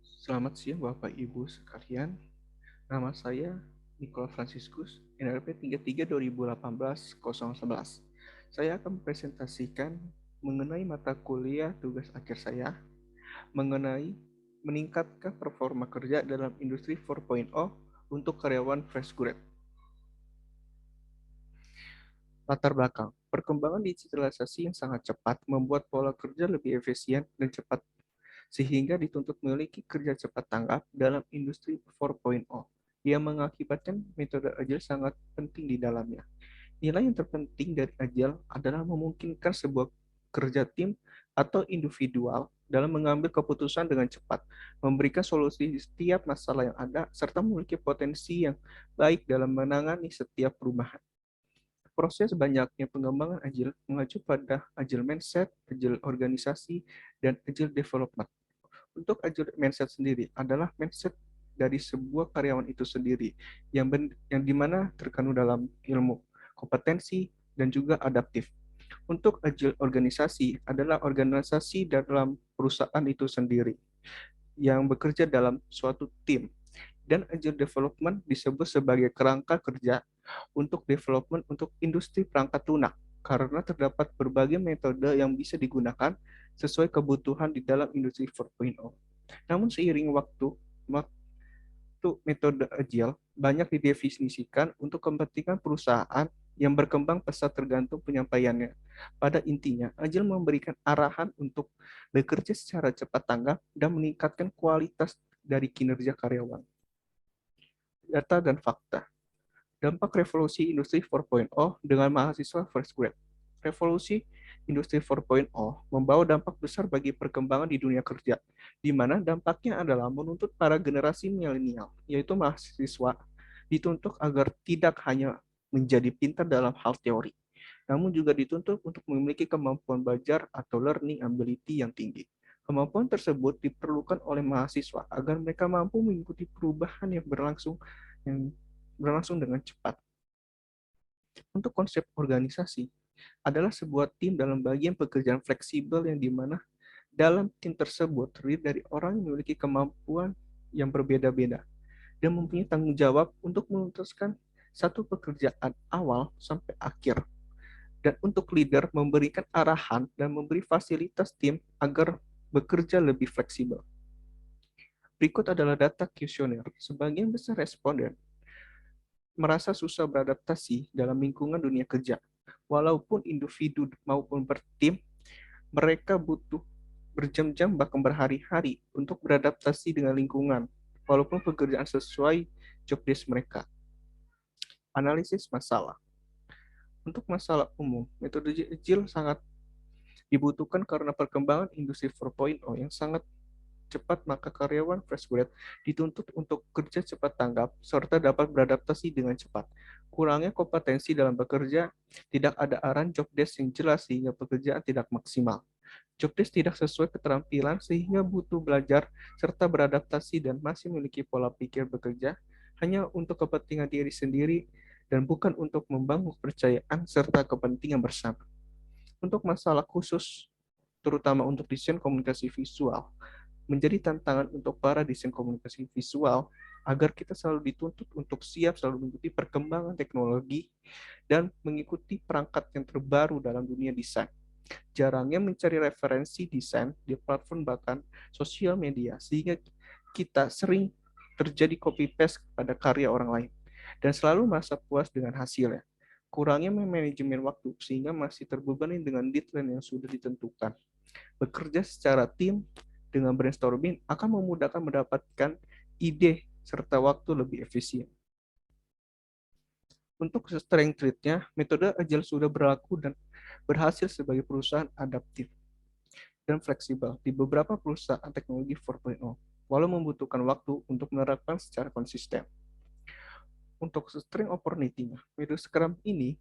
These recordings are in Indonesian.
Selamat siang Bapak Ibu sekalian. Nama saya Nicola Franciscus, NRP 33/2018-011. Saya akan mempresentasikan mengenai mata kuliah tugas akhir saya mengenai meningkatkan performa kerja dalam industri 4.0 untuk karyawan fresh grade. Latar belakang, perkembangan digitalisasi yang sangat cepat membuat pola kerja lebih efisien dan cepat sehingga dituntut memiliki kerja cepat tanggap dalam industri 4.0 yang mengakibatkan metode agile sangat penting di dalamnya. Nilai yang terpenting dari agile adalah memungkinkan sebuah kerja tim atau individual dalam mengambil keputusan dengan cepat, memberikan solusi di setiap masalah yang ada, serta memiliki potensi yang baik dalam menangani setiap perubahan. Proses banyaknya pengembangan agile mengacu pada agile mindset, agile organisasi, dan agile development. Untuk agile mindset sendiri adalah mindset dari sebuah karyawan itu sendiri yang dimana terkandung dalam ilmu, kompetensi, dan juga adaptif. Untuk agile organisasi adalah organisasi dalam perusahaan itu sendiri yang bekerja dalam suatu tim. Dan agile development disebut sebagai kerangka kerja untuk development untuk industri perangkat lunak karena terdapat berbagai metode yang bisa digunakan sesuai kebutuhan di dalam industri 4.0. Namun seiring waktu metode agile banyak didefinisikan untuk kepentingan perusahaan yang berkembang pesat tergantung penyampaiannya. Pada intinya, agile memberikan arahan untuk bekerja secara cepat tanggap dan meningkatkan kualitas dari kinerja karyawan. Data dan fakta. Dampak revolusi industri 4.0 dengan mahasiswa first grade. Revolusi industri 4.0 membawa dampak besar bagi perkembangan di dunia kerja, di mana dampaknya adalah menuntut para generasi milenial, yaitu mahasiswa, dituntut agar tidak hanya menjadi pintar dalam hal teori, namun juga dituntut untuk memiliki kemampuan belajar atau learning ability yang tinggi. Kemampuan tersebut diperlukan oleh mahasiswa agar mereka mampu mengikuti perubahan yang berlangsung dengan cepat. Untuk konsep organisasi adalah sebuah tim dalam bagian pekerjaan fleksibel yang dimana dalam tim tersebut terdiri dari orang yang memiliki kemampuan yang berbeda-beda dan mempunyai tanggung jawab untuk menuntaskan satu pekerjaan awal sampai akhir. Dan untuk leader memberikan arahan dan memberi fasilitas tim agar bekerja lebih fleksibel. Berikut adalah data kuesioner. Sebagian besar responden merasa susah beradaptasi dalam lingkungan dunia kerja. Walaupun individu maupun bertim, mereka butuh berjam-jam bahkan berhari-hari untuk beradaptasi dengan lingkungan, walaupun pekerjaan sesuai job desk mereka. Analisis masalah. Untuk masalah umum, metode agile sangat dibutuhkan karena perkembangan industri 4.0 yang sangat cepat, maka karyawan fresh grade dituntut untuk kerja cepat tanggap serta dapat beradaptasi dengan cepat. Kurangnya kompetensi dalam bekerja, tidak ada arahan job desk yang jelas sehingga pekerjaan tidak maksimal. Job desk tidak sesuai keterampilan sehingga butuh belajar serta beradaptasi dan masih memiliki pola pikir bekerja hanya untuk kepentingan diri sendiri dan bukan untuk membangun kepercayaan serta kepentingan bersama. Untuk masalah khusus, terutama untuk desain komunikasi visual, menjadi tantangan untuk para desain komunikasi visual agar kita selalu dituntut untuk siap selalu mengikuti perkembangan teknologi dan mengikuti perangkat yang terbaru dalam dunia desain. Jarangnya mencari referensi desain di platform bahkan sosial media, sehingga kita sering terjadi copy paste pada karya orang lain dan selalu merasa puas dengan hasilnya. Kurangnya manajemen waktu sehingga masih terbebani dengan deadline yang sudah ditentukan. Bekerja secara tim dengan brainstorming akan memudahkan mendapatkan ide serta waktu lebih efisien. Untuk strength rate-nya, metode agile sudah berlaku dan berhasil sebagai perusahaan adaptif dan fleksibel di beberapa perusahaan teknologi 4.0, walau membutuhkan waktu untuk menerapkan secara konsisten. Untuk strength opportunity-nya, metode Scrum ini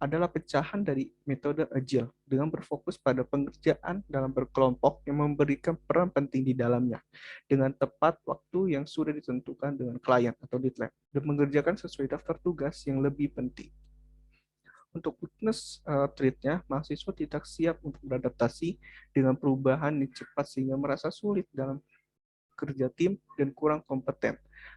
adalah pecahan dari metode agile dengan berfokus pada pengerjaan dalam berkelompok yang memberikan peran penting di dalamnya dengan tepat waktu yang sudah ditentukan dengan klien atau deadline dan mengerjakan sesuai daftar tugas yang lebih penting. Untuk weakness trait-nya, mahasiswa tidak siap untuk beradaptasi dengan perubahan yang cepat sehingga merasa sulit dalam kerja tim dan kurang kompeten.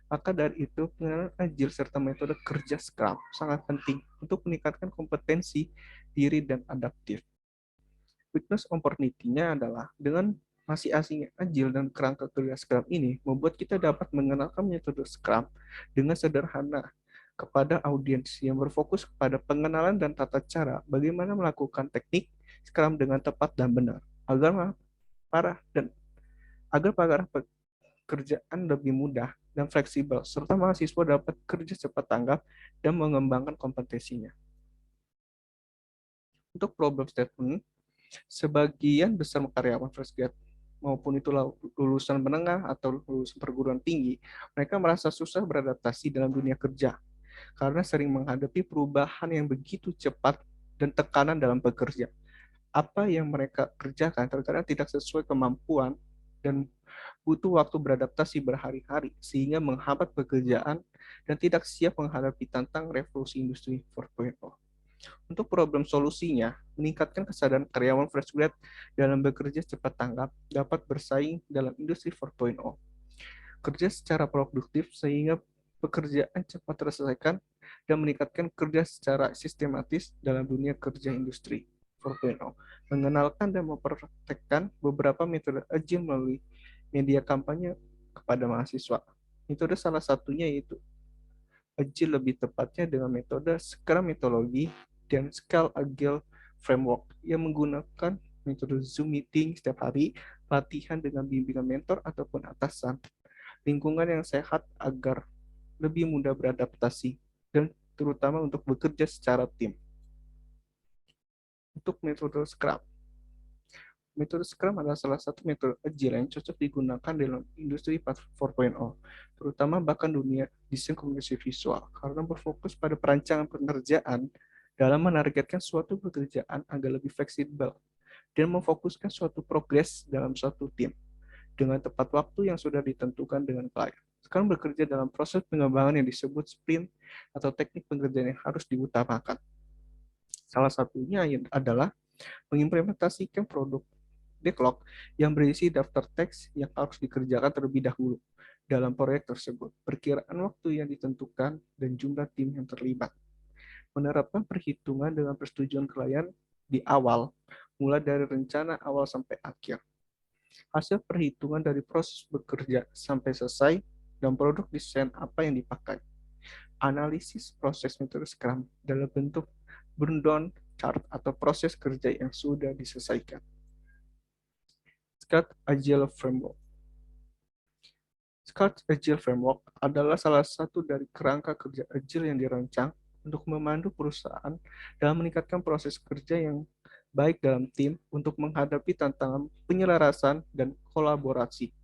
Maka dari itu, pengenalan agile serta metode kerja Scrum sangat penting untuk meningkatkan kompetensi diri dan adaptif. Weakness opportunity-nya adalah dengan masih asingnya agile dan kerangka kerja Scrum ini membuat kita dapat mengenalkan metode Scrum dengan sederhana kepada audiens yang berfokus kepada pengenalan dan tata cara bagaimana melakukan teknik Scrum dengan tepat dan benar agar para dan para pekerjaan lebih mudah dan fleksibel serta mahasiswa dapat kerja cepat tanggap dan mengembangkan kompetensinya. Untuk problem statement, sebagian besar karyawan fresh grad maupun itu lulusan menengah atau lulusan perguruan tinggi, mereka merasa susah beradaptasi dalam dunia kerja karena sering menghadapi perubahan yang begitu cepat dan tekanan dalam bekerja. Apa yang mereka kerjakan terkadang tidak sesuai kemampuan dan butuh waktu beradaptasi berhari-hari sehingga menghambat pekerjaan dan tidak siap menghadapi tantang revolusi industri 4.0. Untuk problem solusinya, meningkatkan kesadaran karyawan fresh grad dalam bekerja cepat tanggap dapat bersaing dalam industri 4.0. Kerja secara produktif sehingga pekerjaan cepat terselesaikan dan meningkatkan kerja secara sistematis dalam dunia kerja industri 4.0. Mengenalkan dan mempraktekkan beberapa metode agile melalui media kampanye kepada mahasiswa. Metode salah satunya yaitu agile lebih tepatnya dengan metode Scrum metodologi dan Scale Agile Framework yang menggunakan metode Zoom meeting setiap hari, latihan dengan bimbingan mentor ataupun atasan, lingkungan yang sehat agar lebih mudah beradaptasi, dan terutama untuk bekerja secara tim. Untuk metode Scrum, metode Scrum adalah salah satu metode agile yang cocok digunakan dalam industri 4.0, terutama bahkan dunia desain komunikasi visual, karena berfokus pada perancangan pekerjaan dalam menargetkan suatu pekerjaan agar lebih fleksibel dan memfokuskan suatu progres dalam suatu tim dengan tepat waktu yang sudah ditentukan dengan klien. Sekarang bekerja dalam proses pengembangan yang disebut sprint atau teknik pengerjaan yang harus diutamakan. Salah satunya adalah mengimplementasikan produk backlog yang berisi daftar teks yang harus dikerjakan terlebih dahulu dalam proyek tersebut, perkiraan waktu yang ditentukan, dan jumlah tim yang terlibat. Menerapkan perhitungan dengan persetujuan klien di awal, mulai dari rencana awal sampai akhir. Hasil perhitungan dari proses bekerja sampai selesai, dan produk desain apa yang dipakai. Analisis proses metode Scrum dalam bentuk burn-down chart atau proses kerja yang sudah diselesaikan. Scott Agile Framework. Scott Agile Framework adalah salah satu dari kerangka kerja agile yang dirancang untuk memandu perusahaan dalam meningkatkan proses kerja yang baik dalam tim untuk menghadapi tantangan penyelarasan dan kolaborasi.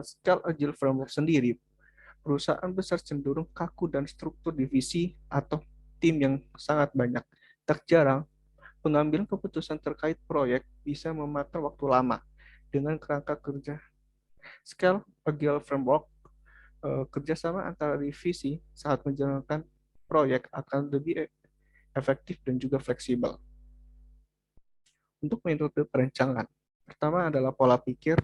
Scott Agile Framework sendiri, perusahaan besar cenderung kaku dan struktur divisi atau tim yang sangat banyak. Tak jarang, pengambilan keputusan terkait proyek bisa memakan waktu lama. Dengan kerangka kerja Scale Agile Framework, kerjasama antara divisi saat menjalankan proyek akan lebih efektif dan juga fleksibel. Untuk metode perencanaan, pertama adalah pola pikir.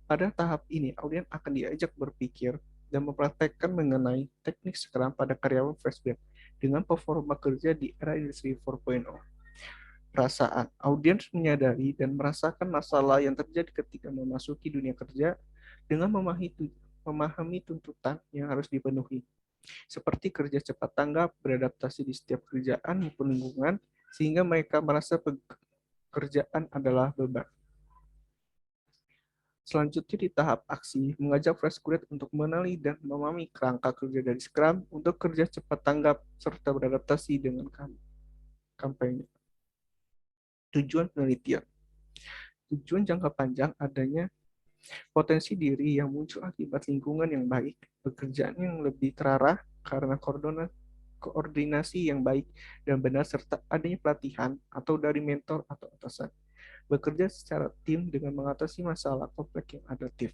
Pada tahap ini, audien akan diajak berpikir dan mempraktekkan mengenai teknik Scrum pada karyawan fresh grad dengan performa kerja di era industri 4.0. Perasaan, audiens menyadari dan merasakan masalah yang terjadi ketika memasuki dunia kerja dengan memahami tuntutan yang harus dipenuhi, seperti kerja cepat tanggap, beradaptasi di setiap kerjaan maupun lingkungan, sehingga mereka merasa pekerjaan adalah beban. Selanjutnya di tahap aksi, mengajak fresh grad untuk mengenali dan memahami kerangka kerja dari Scrum untuk kerja cepat tanggap serta beradaptasi dengan kampanye. Tujuan penelitian. Tujuan jangka panjang adanya potensi diri yang muncul akibat lingkungan yang baik, pekerjaan yang lebih terarah karena koordinasi yang baik dan benar, serta adanya pelatihan atau dari mentor atau atasan. Bekerja secara tim dengan mengatasi masalah kompleks yang adaptif.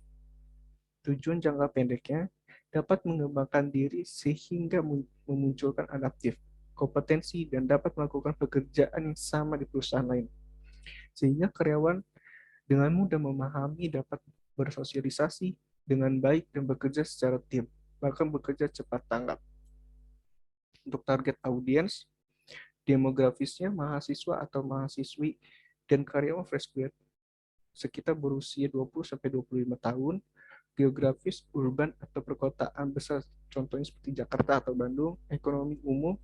Tujuan jangka pendeknya dapat mengembangkan diri sehingga memunculkan adaptif. kompetensi, dan dapat melakukan pekerjaan yang sama di perusahaan lain. Sehingga karyawan dengan mudah memahami, dapat bersosialisasi dengan baik, dan bekerja secara tim, bahkan bekerja cepat tanggap. Untuk target audiens, demografisnya mahasiswa atau mahasiswi dan karyawan fresh grad sekitar berusia 20-25 tahun, geografis, urban, atau perkotaan besar, contohnya seperti Jakarta atau Bandung, ekonomi umum,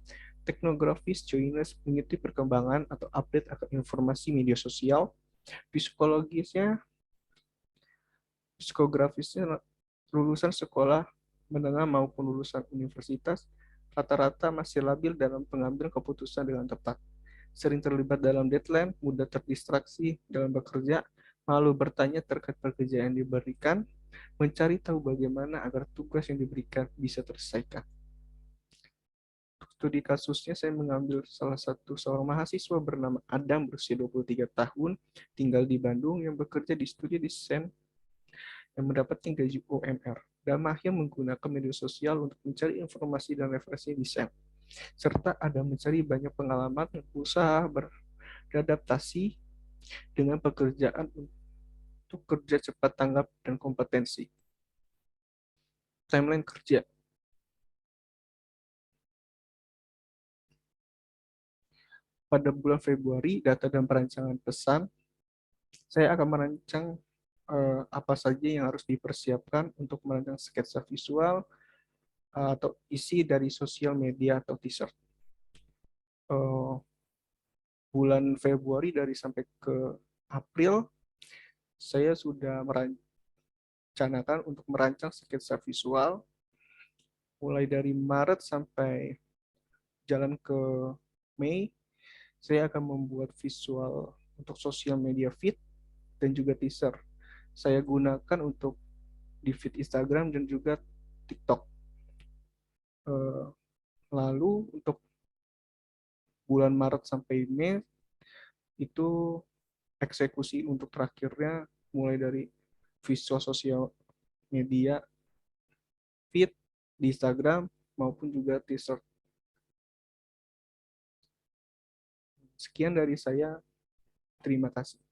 teknografis, joiners, mengikuti perkembangan atau update akan informasi media sosial, psikologisnya, psikografisnya lulusan sekolah menengah maupun lulusan universitas, rata-rata masih labil dalam pengambilan keputusan dengan tepat. Sering terlibat dalam deadline, mudah terdistraksi dalam bekerja, malu bertanya terkait pekerjaan yang diberikan, mencari tahu bagaimana agar tugas yang diberikan bisa terselesaikan. Untuk studi kasusnya, saya mengambil salah satu seorang mahasiswa bernama Adam berusia 23 tahun, tinggal di Bandung, yang bekerja di studi desain yang mendapatkan gaji UMR dan mahir menggunakan media sosial untuk mencari informasi dan referensi desain, serta ada mencari banyak pengalaman usaha beradaptasi dengan pekerjaan untuk kerja cepat tanggap dan kompetensi. Timeline kerja. Pada bulan Februari, data dan perancangan pesan, saya akan merancang apa saja yang harus dipersiapkan untuk merancang sketsa visual atau isi dari sosial media atau teaser. Bulan Februari dari sampai ke April, saya sudah merencanakan untuk merancang sketsa visual mulai dari Maret sampai jalan ke Mei. Saya akan membuat visual untuk sosial media feed dan juga teaser. Saya gunakan untuk di feed Instagram dan juga TikTok. Lalu untuk bulan Maret sampai Mei itu eksekusi untuk terakhirnya mulai dari visual sosial media feed di Instagram maupun juga teaser. Sekian dari saya. Terima kasih.